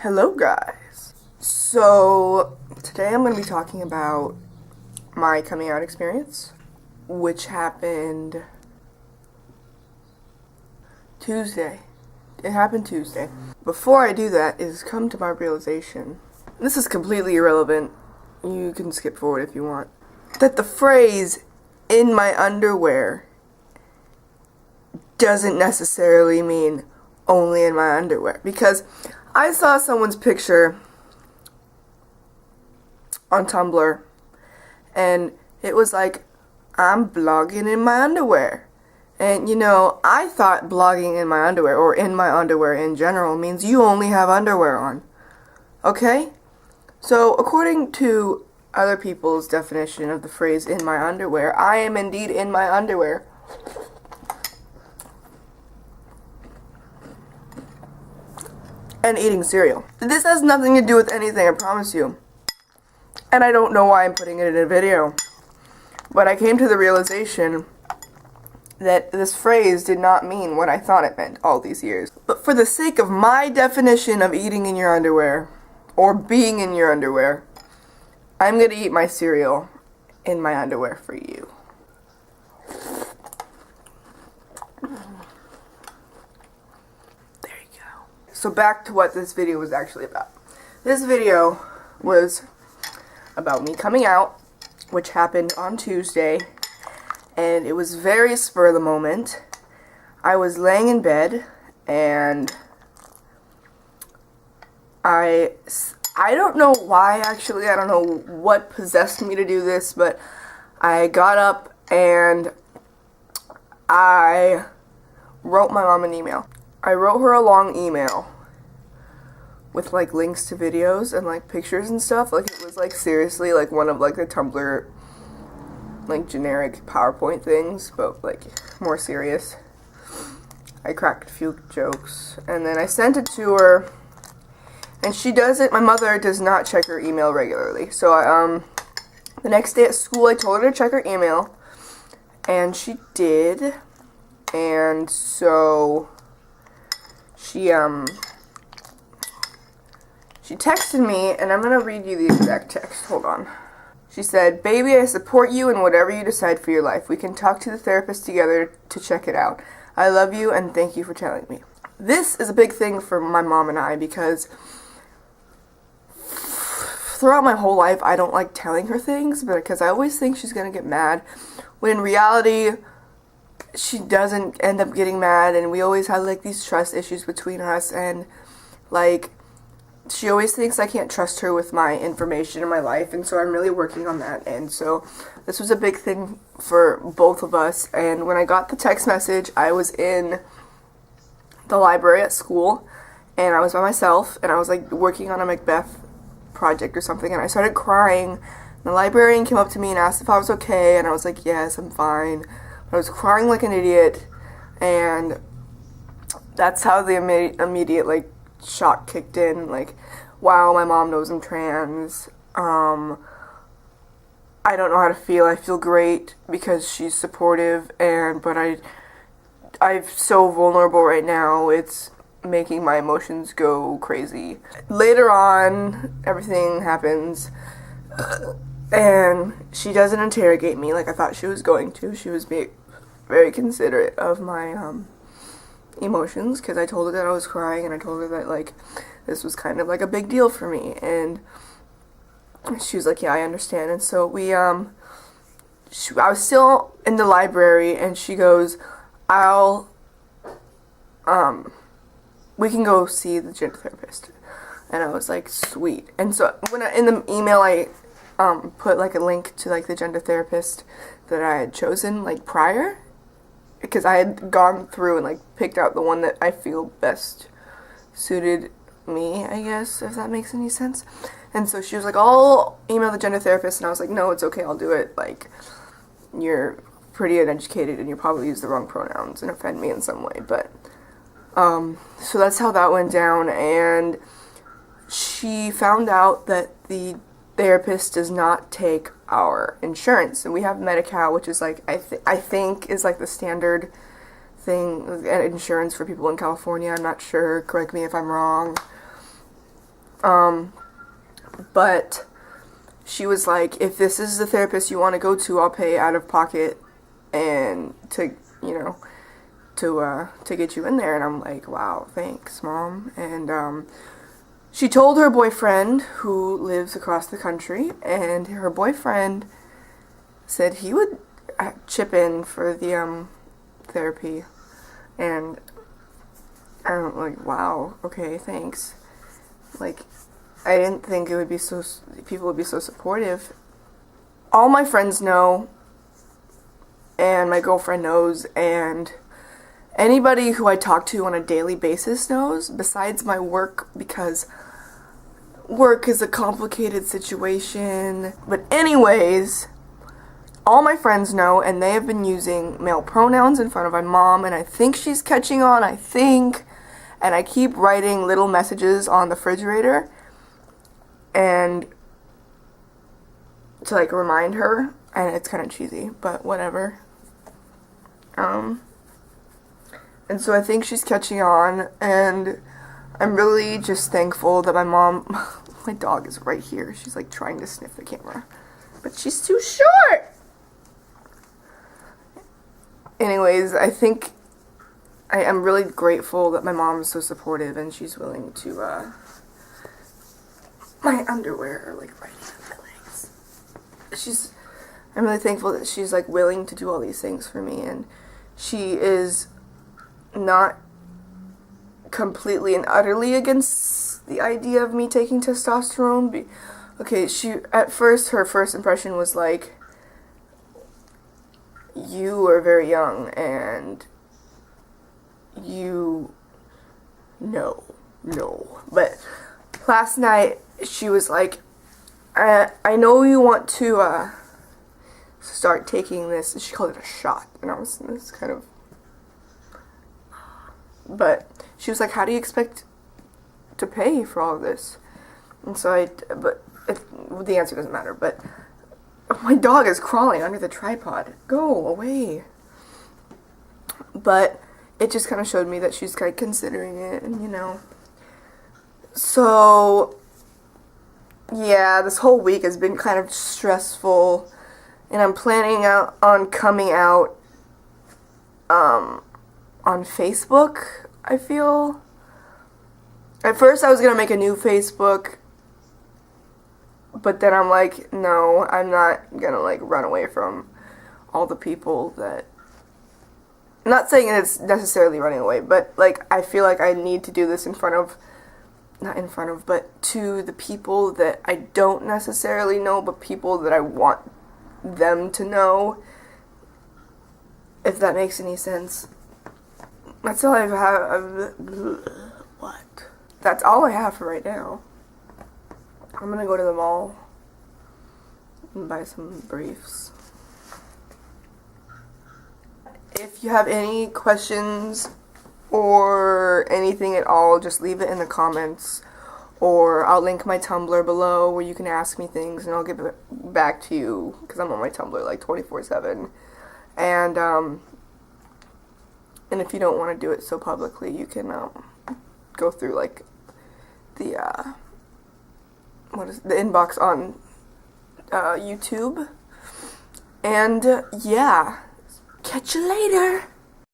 Hello guys. So today I'm going to be talking about my coming out experience, which happened Tuesday. It happened Tuesday. Before I do that is come to my realization, this is completely irrelevant, you can skip forward if you want, that the phrase "in my underwear" doesn't necessarily mean only in my underwear, because I saw someone's picture on Tumblr and it was like, "I'm blogging in my underwear." And you know, I thought blogging in my underwear, or in my underwear in general, means you only have underwear on. Okay? So according to other people's definition of the phrase "in my underwear," I am indeed in my underwear. And eating cereal. This has nothing to do with anything, I promise you. And I don't know why I'm putting it in a video. But I came to the realization that this phrase did not mean what I thought it meant all these years. But for the sake of my definition of eating in your underwear, or being in your underwear, I'm going to eat my cereal in my underwear for you. So back to what this video was actually about. This video was about me coming out, which happened on Tuesday, and it was very spur of the moment. I was laying in bed, and I don't know why, actually. I don't know what possessed me to do this, but I got up and I wrote my mom an email. I wrote her a long email with like links to videos and like pictures and stuff. Like it was like seriously like one of like the Tumblr like generic PowerPoint things, but like more serious. I cracked a few jokes and then I sent it to her, and she doesn't, my mother does not check her email regularly. So the next day at school I told her to check her email, and she did. And so she texted me, and I'm gonna read you the exact text. Hold on. She said, "Baby, I support you in whatever you decide for your life. We can talk to the therapist together to check it out. I love you and thank you for telling me." This is a big thing for my mom and I, because throughout my whole life I don't like telling her things, because I always think she's gonna get mad, when in reality she doesn't end up getting mad, and we always have like these trust issues between us, and like she always thinks I can't trust her with my information in my life, and so I'm really working on that. And so this was a big thing for both of us. And when I got the text message, I was in the library at school, and I was by myself, and I was like working on a Macbeth project or something, and I started crying. The librarian came up to me and asked if I was okay, and I was like, "Yes, I'm fine." I was crying like an idiot, and that's how the immediate like shock kicked in. Like, wow, my mom knows I'm trans. I don't know how to feel. I feel great because she's supportive, but I'm so vulnerable right now. It's making my emotions go crazy. Later on, everything happens, and she doesn't interrogate me like I thought she was going to. She was very considerate of my emotions, because I told her that I was crying, and I told her that like this was kind of like a big deal for me, and she was like, "Yeah, I understand." And so I was still in the library, and she goes, we can go see the gender therapist." And I was like, "Sweet." And so in the email I put like a link to like the gender therapist that I had chosen like prior, because I had gone through and like picked out the one that I feel best suited me, I guess, if that makes any sense. And so she was like, "I'll email the gender therapist," and I was like, "No, it's okay, I'll do it. Like, you're pretty uneducated and you probably use the wrong pronouns and offend me in some way." But so that's how that went down, and she found out that the therapist does not take our insurance, and we have Medi-Cal, which is like I think is like the standard thing, insurance for people in California. I'm not sure, correct me if I'm wrong. But she was like, if this is the therapist you want to go to, I'll pay out of pocket and to, you know, to get you in there. And I'm like, wow, thanks, Mom. And she told her boyfriend, who lives across the country, and her boyfriend said he would chip in for the therapy. And I'm like, wow, okay, thanks. Like, I didn't think it would be people would be so supportive. All my friends know, and my girlfriend knows, and anybody who I talk to on a daily basis knows, besides my work, because work is a complicated situation. But anyways, all my friends know, and they have been using male pronouns in front of my mom, and I think she's catching on, and I keep writing little messages on the refrigerator, and to like remind her, and it's kind of cheesy, but whatever. And so I think she's catching on, and I'm really just thankful that my mom, my dog is right here, she's like trying to sniff the camera, but she's too short. Anyways, I think I am really grateful that my mom is so supportive, and she's willing to, my underwear are like right on my legs. I'm really thankful that she's like willing to do all these things for me, and she is not completely and utterly against the idea of me taking testosterone. Okay, at first, her first impression was like, you are very young, and no. But last night, she was like, I know you want to start taking this. She called it a shot, and I was this kind of. But she was like, how do you expect to pay for all of this? And so the answer doesn't matter. But my dog is crawling under the tripod. Go away. But it just kind of showed me that she's kind of considering it, and So yeah, this whole week has been kind of stressful, and I'm planning on coming out on Facebook, I feel. At first I was going to make a new Facebook, but then I'm like, no, I'm not going to like run away from all the people that, I'm not saying it's necessarily running away, but like I feel like I need to do this but to the people that I don't necessarily know, but people that I want them to know, if that makes any sense. That's all I have. What? That's all I have for right now. I'm gonna go to the mall and buy some briefs. If you have any questions or anything at all, just leave it in the comments, or I'll link my Tumblr below where you can ask me things and I'll get back to you, because I'm on my Tumblr like 24/7. And if you don't want to do it so publicly, you can go through like the inbox on YouTube. And yeah, catch you later.